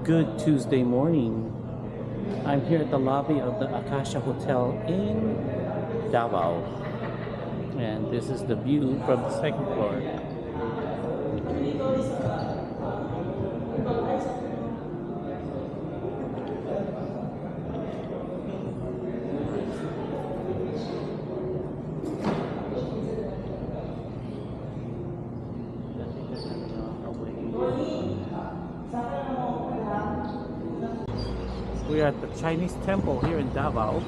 Good Tuesday morning. I'm here at the lobby of the Akasha Hotel in Davao. And this is the view from the second floor. We are at the Chinese temple here in Davao.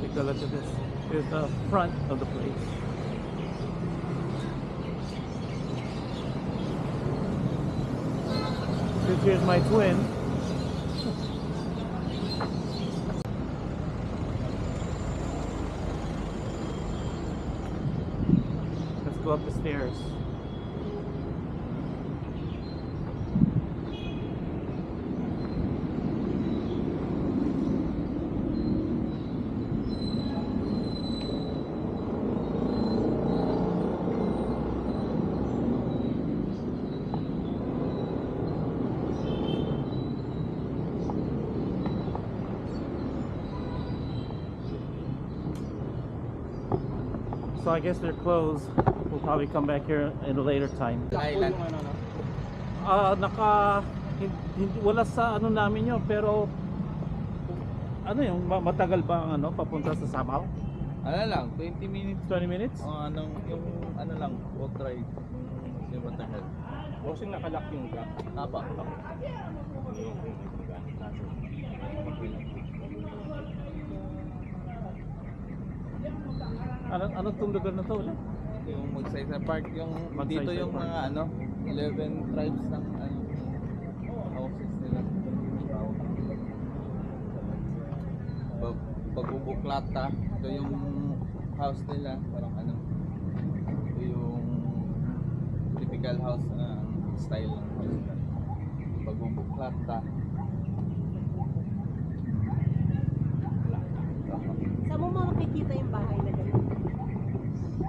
Take a look at this. Here's the front of the place. Here's my twin. Let's go up the stairs. So I guess they're closed. We'll probably come back here at a later time. Wala sa ano namin yun, pero ano yung matagal ba ang ano papunta sa Samal? Ano lang, 20 minutes. 20 minutes? Yung ano lang, walk ride. Yung matagal. Bossing nakalock yung block. Tapa. Anong tong lugar na to? Yung Magsaysay Park, yung Magsaysay dito yung Park. mga ano, 11 tribes ng ano, houses nila. Pagbubuklata, ito yung house nila, parang ano, ito yung typical house style ng house. Pagbubuklata. Saan mo makikita yung bahay na ganyan?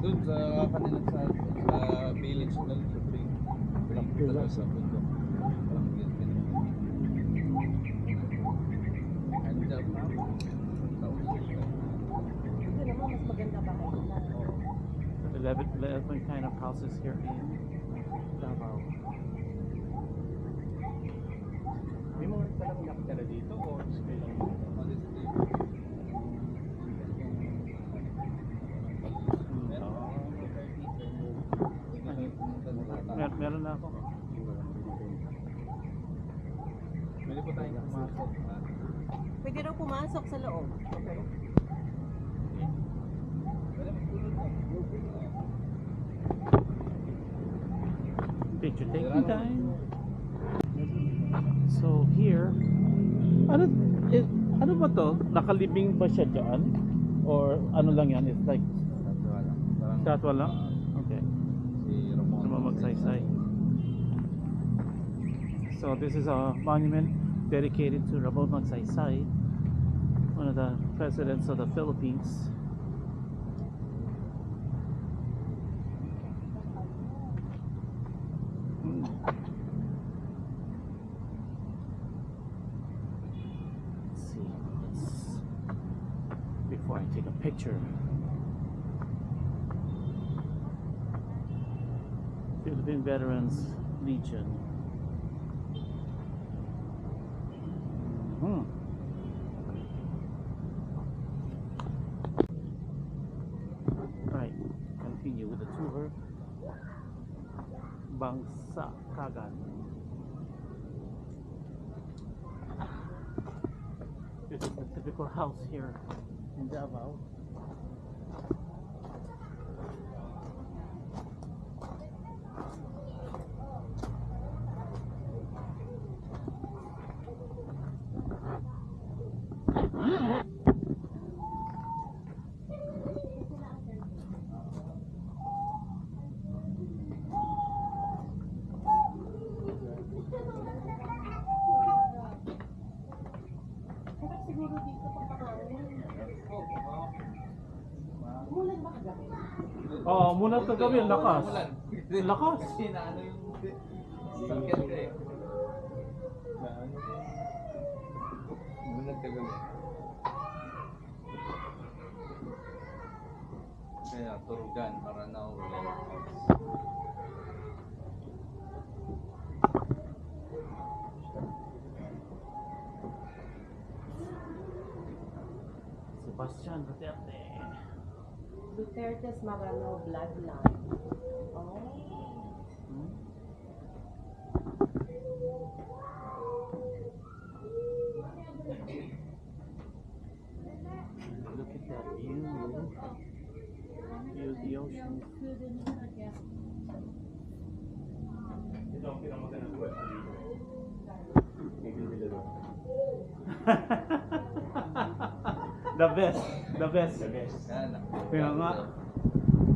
Doon sa kanila sa village na sa Spring. Walang talaga sa mundo. Walang village. Handa pa. Ito naman, mas maganda bahay nila. 11 kind of houses here in Davao. May mga talagang nakitala dito o display lang yun? Meron na ako. Pwede po tayong pumasok. Pwede raw pumasok sa loob. Picture taking time. So here, ano ano ba to? Nakalibing ba siya dyan? Or ano lang yan? It's like statwa lang? Okay. Si Ramon Magsaysay. So this is a monument dedicated to Ramon Magsaysay, one of the presidents of the Philippines. Let's see. Before I take a picture. Philippine Veterans Legion. Right, continue with the tour. Bangsa Kagan. This is the typical house here in Davao. Oo, muna kagabi, lakas. Lakas. Kasi na ano yung sakyan ko eh. Muna kagabi. Kaya turugan para naulan. Sebastian Duterte. Duterte's Marano bloodline. Oh. Look at that view. View the ocean. Ito ang pinamagandang buwan dito. Bibili doon. The best. The best. The best. Yan. Kaya nga.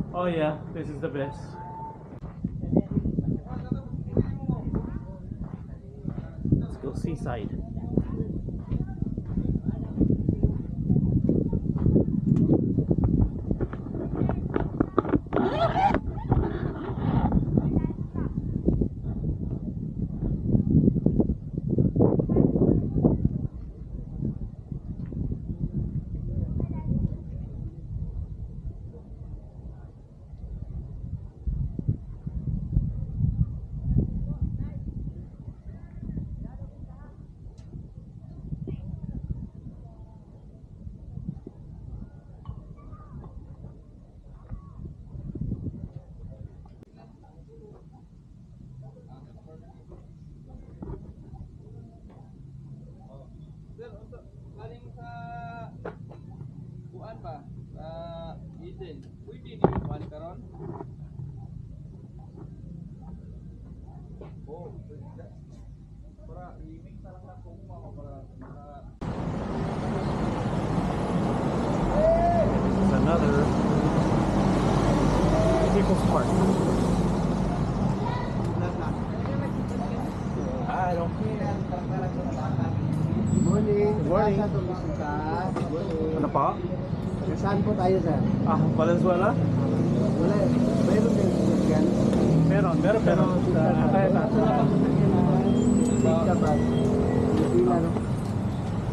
Oh yeah, this is the best. Let's go seaside. Sir, unsa galing sa kuan ba? Sa Eden. Pwede ni kuan karon? Oh, para i-mix na lang na kung para This is another People's Park. I don't care. Morning. Good morning. Sa Tulisita. Ano pa? Saan po tayo, sir? Ah, Valenzuela? Wala. Meron din sasakyan. Meron, pero kaya na. Pila ba? Pila, no?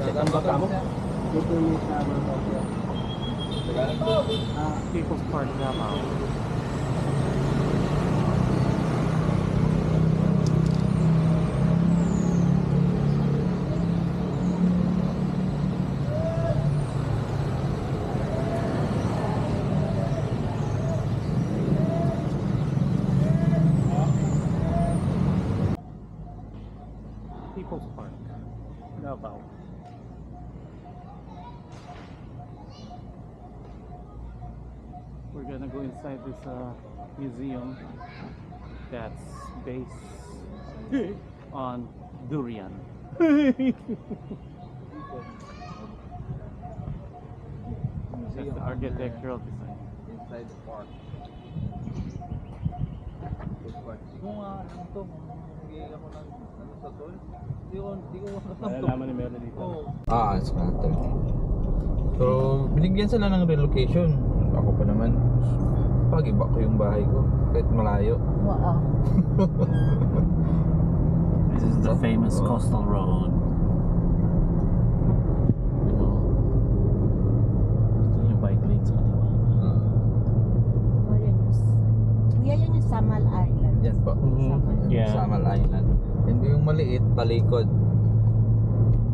Ang baka mo? Dito yung sa mga kopya. People's Park Davao. People's Park Davao. We're gonna go inside this museum that's based on durian. That's the architectural design. inside the park. Kung ano to, hindi ako ng ano sa tol. Hindi ko Malalaman ni meron dito. Ah, it's matter. So, binigyan sila ng relocation. Ako pa naman, pag-iba ko yung bahay ko, kahit malayo. Wow. This is the famous coastal road. You know, ito yung bike lanes kanina. Kuya, yan yung Samal Island. Yan po. Yeah. Samal Island. Hindi yung maliit, talikod.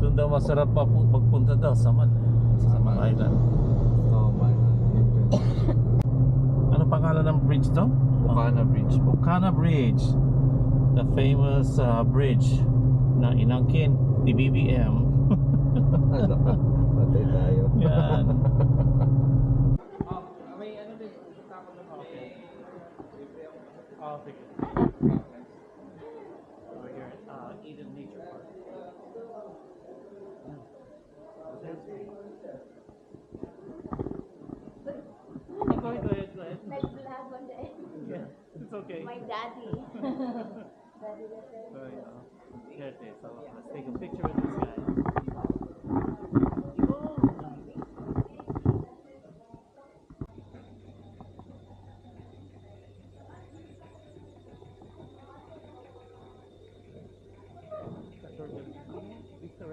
Doon daw masarap pa magpunta daw sa Samal Island. Oh my God. Ano pangalan ng bridge to? Bukana Bridge po. Bukana Bridge. The famous bridge na inangkin ni BBM. Patay tayo. Yan. May ano din, tapos na Oh, sige. Over here at Eden Nature Park. Go ahead. Nag-vlog one day. Yeah, it's okay. My daddy. Daddy So, here it is. So, let's take a picture with this guy.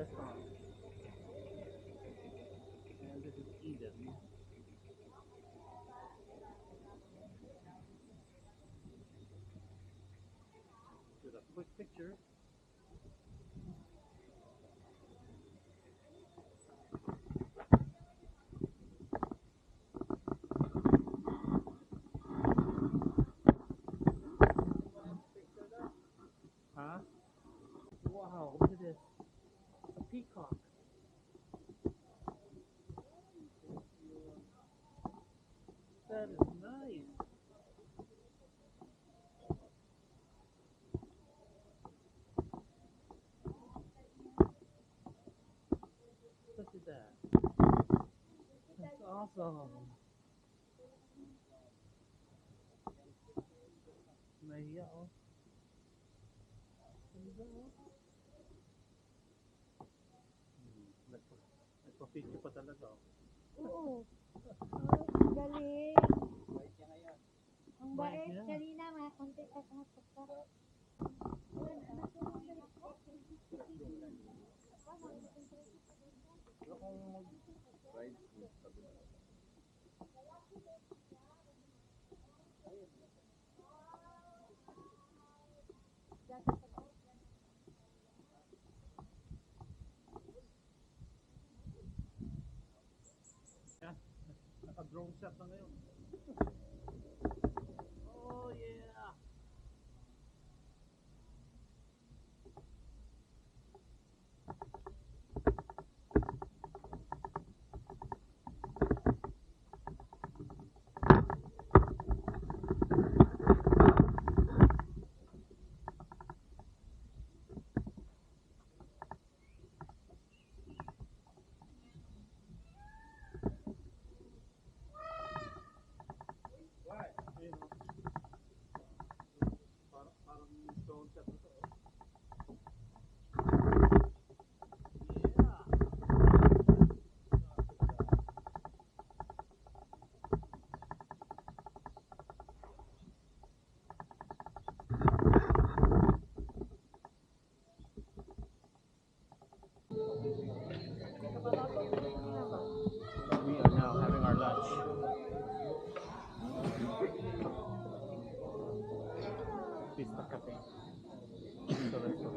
restaurant. And this is Eden. With a quick picture. Huh? Wow, look at this. A peacock. That is nice. Look at that. That's awesome. Nahiya, oh. Ganda, oh. Nagpa-picture pa talaga, oh. Oo. Ay, galing. Ang Bait bait. niya. Kanina, may konti ka pagka. Yan. Naka-drone shot na ngayon. Oh yeah! Ayun, oh. Parang drone shot na to, oh. Yeah! We are now having our lunch. Pista Cafe. So let's go.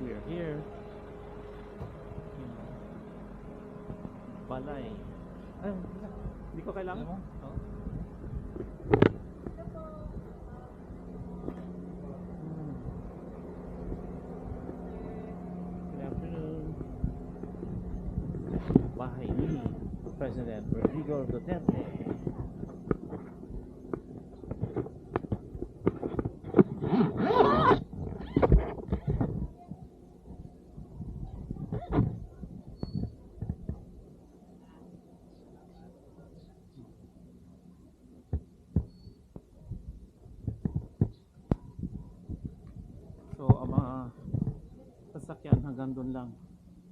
We are here in Balay. Ay, hindi ko kailangan. Ano? Oh. Good afternoon. Bahay ni President Rodrigo Duterte. So, ang mga sasakyan hanggang doon lang.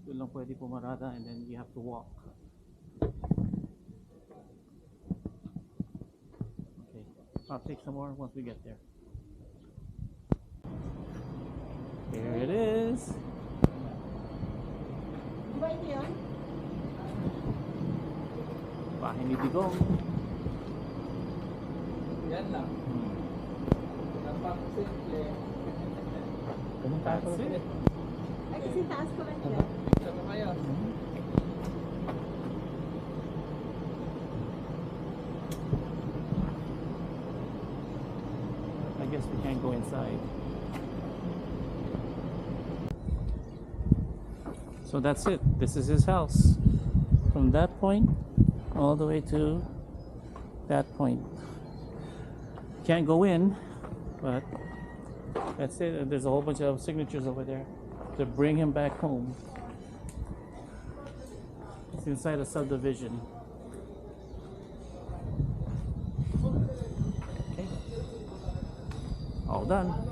Doon lang pwede pumarada and then you have to walk. Okay. I'll take some more once we get there. Here it is. Di ba ito yun? Bahay ni Digong. Yan lang. Napaka-simple. Ganun tayo That's it. Ay, kasi taas ko lang yan. Picture na kayo. guess we can't go inside. So that's it. This is his house. From that point all the way to that point. Can't go in, but that's it. There's a whole bunch of signatures over there to bring him back home. It's inside a subdivision. Okay. All done.